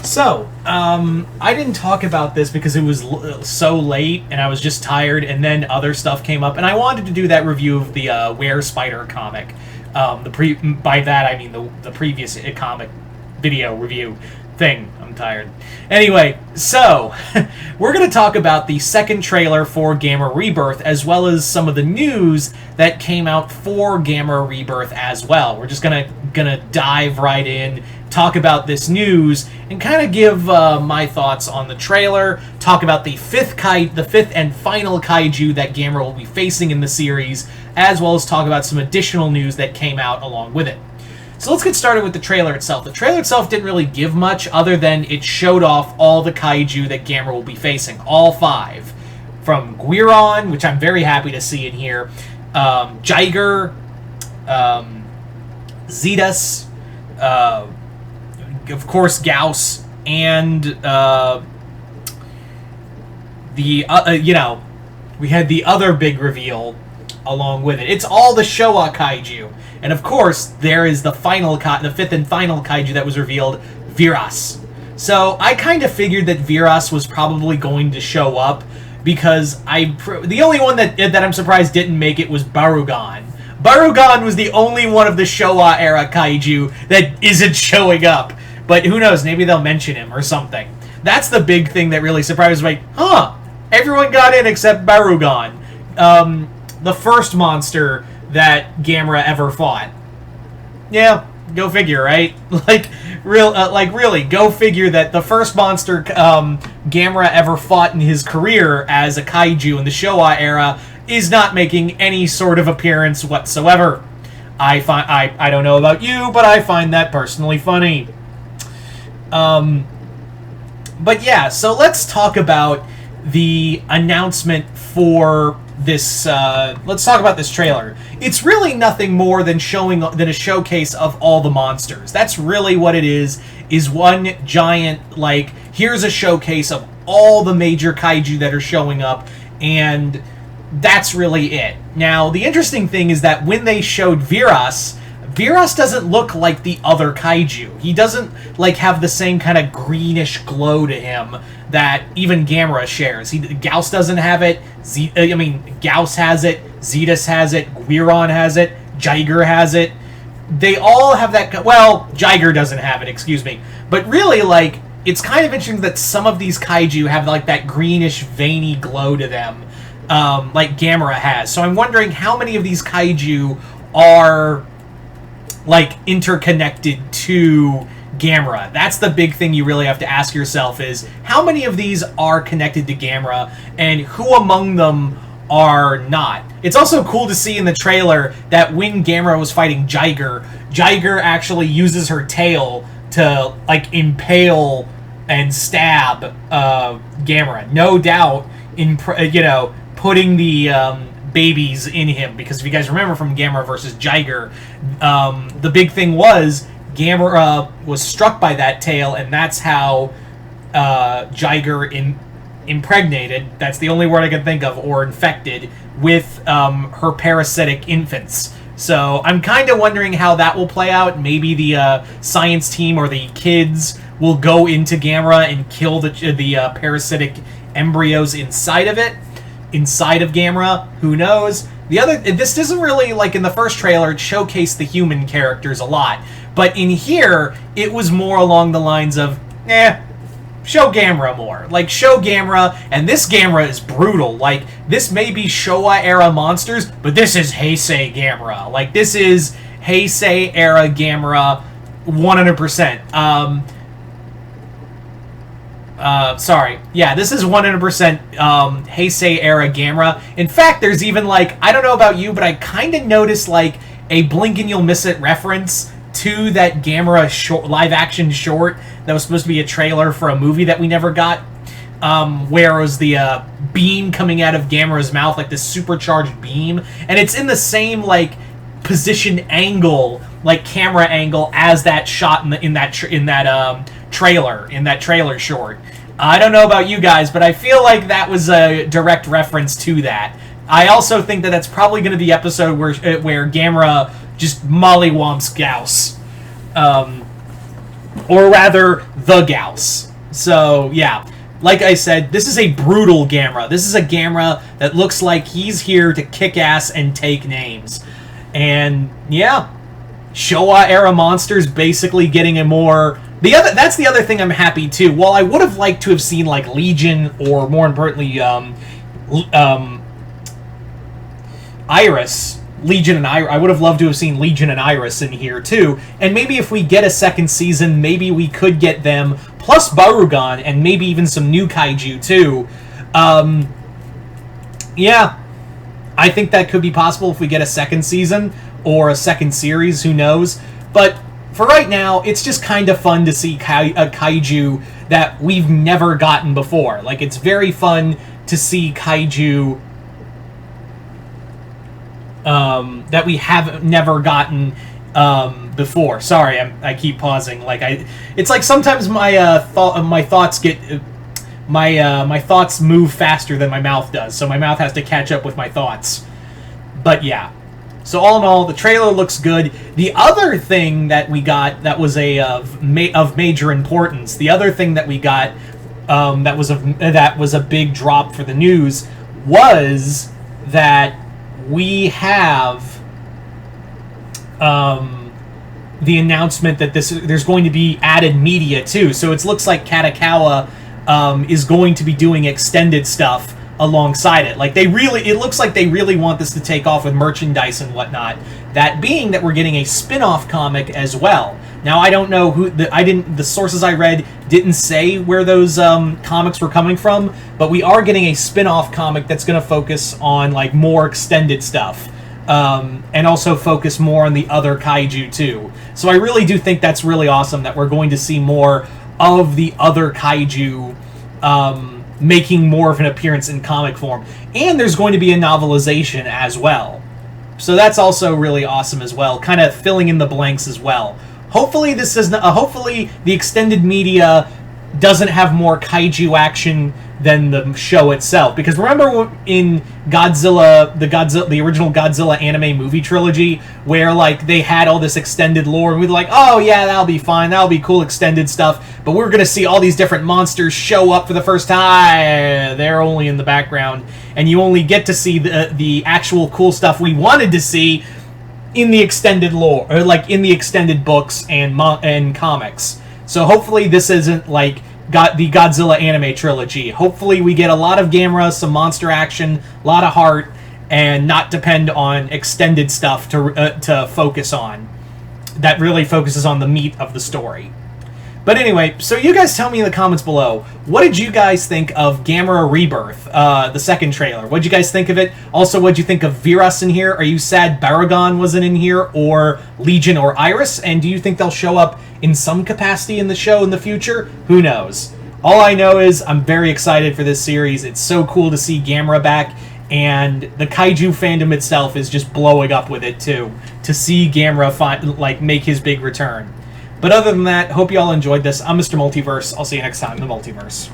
So, I didn't talk about this because it was so late and I was just tired, and then other stuff came up, and I wanted to do that review of the Were Spider comic. By that I mean the previous comic video review thing. I'm tired. Anyway, so we're going to talk about the second trailer for Gamera Rebirth, as well as some of the news that came out for Gamera Rebirth as well. We're just gonna dive right in, talk about this news, and kind of give my thoughts on the trailer. Talk about the fifth and final kaiju that Gamera will be facing in the series, as well as talk about some additional news that came out along with it. So let's get started with the trailer itself. The trailer itself didn't really give much other than it showed off all the kaiju that Gamera will be facing. All 5. From Guiron, which I'm very happy to see in here, Jiger, Zetas, of course Gauss, and we had the other big reveal along with it. It's all the Showa kaiju. And of course, there is the fifth and final kaiju that was revealed, Viras. So I kind of figured that Viras was probably going to show up, because the only one that I'm surprised didn't make it was Barugan. Barugan was the only one of the Showa era kaiju that isn't showing up. But who knows, maybe they'll mention him or something. That's the big thing that really surprised me. Everyone got in except Barugan. The first monster that Gamera ever fought. Yeah, go figure, right? Really, go figure that the first monster Gamera ever fought in his career as a kaiju in the Showa era is not making any sort of appearance whatsoever. I don't know about you, but I find that personally funny. But yeah, so let's talk about the announcement for this. Let's talk about this trailer. It's really nothing more than a showcase of all the monsters. That's really what it is one giant, here's a showcase of all the major kaiju that are showing up, and that's really it. Now, the interesting thing is that when they showed Viras doesn't look like the other kaiju. He doesn't have the same kind of greenish glow to him that even Gamera shares. Gauss doesn't have it. Gauss has it. Zetas has it. Guiron has it. Jiger has it. They all have that. Well, Jiger doesn't have it. Excuse me. But really, it's kind of interesting that some of these kaiju have that greenish, veiny glow to them, like Gamera has. So I'm wondering how many of these kaiju are interconnected to Gamera. That's the big thing you really have to ask yourself, is how many of these are connected to Gamera and who among them are not. It's also cool to see in the trailer that when Gamera was fighting Jiger actually uses her tail to impale and stab Gamera. No doubt in putting the babies in him, because if you guys remember from Gamera versus Jiger, the big thing was Gamera was struck by that tail, and that's how Jiger impregnated, that's the only word I can think of, or infected, with her parasitic infants. So I'm kind of wondering how that will play out. Maybe the science team or the kids will go into Gamera and kill the parasitic embryos inside of Gamera. Who knows? This doesn't really, in the first trailer, it showcased the human characters a lot. But in here, it was more along the lines of, show Gamera more. Show Gamera, and this Gamera is brutal. This may be Showa-era monsters, but this is Heisei Gamera. This is Heisei-era Gamera 100%. This is 100% Heisei-era Gamera. In fact, there's even, I don't know about you, but I kind of noticed, a blink and you'll miss it reference to that Gamera live-action short that was supposed to be a trailer for a movie that we never got, where it was the beam coming out of Gamera's mouth, this supercharged beam, and it's in the same, position angle, camera angle, as that shot in that trailer short. I don't know about you guys, but I feel like that was a direct reference to that. I also think that that's probably going to be the episode where Gamera just mollywomps Gauss. Or rather, the Gauss. So, yeah. Like I said, this is a brutal Gamera. This is a Gamera that looks like he's here to kick ass and take names. And, yeah. Showa-era monsters basically getting a more... That's the other thing I'm happy, too. While I would have liked to have seen, like, Legion, or more importantly, Iris... Legion and Iris. I would have loved to have seen Legion and Iris in here too. And maybe if we get a second season, maybe we could get them plus Barugan and maybe even some new kaiju too. Yeah, I think that could be possible if we get a second season or a second series. Who knows? But for right now, it's just kind of fun to see a kaiju that we've never gotten before. Like, it's very fun to see kaiju that we have never gotten before. Sorry, I keep pausing. Like, it's like sometimes my thoughts move faster than my mouth does, so my mouth has to catch up with my thoughts. But yeah. So all in all, the trailer looks good. The other thing that we got that was of major importance, the other thing that we got that was a big drop for the news was that we have the announcement that there's going to be added media too. So it looks like Katakawa is going to be doing extended stuff alongside it. Like, it looks like they really want this to take off with merchandise and whatnot. That being that we're getting a spin-off comic as well. Now, I don't know the sources I read didn't say where those comics were coming from, but we are getting a spin-off comic that's going to focus on, like, more extended stuff. And also focus more on the other kaiju, too. So I really do think that's really awesome that we're going to see more of the other kaiju making more of an appearance in comic form. And there's going to be a novelization as well. So that's also really awesome as well, kind of filling in the blanks as well. Hopefully hopefully the extended media doesn't have more kaiju action than the show itself. Because remember in the original Godzilla anime movie trilogy, where, like, they had all this extended lore, and we were like, oh yeah, that'll be fine, that'll be cool extended stuff, but we're gonna see all these different monsters show up for the first time. They're only in the background, and you only get to see the actual cool stuff we wanted to see in the extended lore, or like in the extended books and comics. So hopefully this isn't like the Godzilla anime trilogy. Hopefully we get a lot of Gamera, some monster action, a lot of heart, and not depend on extended stuff to focus on. That really focuses on the meat of the story. But anyway, so you guys tell me in the comments below, what did you guys think of Gamera Rebirth, the second trailer? What did you guys think of it? Also, what did you think of Virus in here? Are you sad Barugan wasn't in here, or Legion or Iris? And do you think they'll show up in some capacity in the show in the future? Who knows? All I know is I'm very excited for this series. It's so cool to see Gamera back, and the kaiju fandom itself is just blowing up with it too, to see Gamera make his big return. But other than that, hope you all enjoyed this. I'm Mr. Multiverse. I'll see you next time in the Multiverse.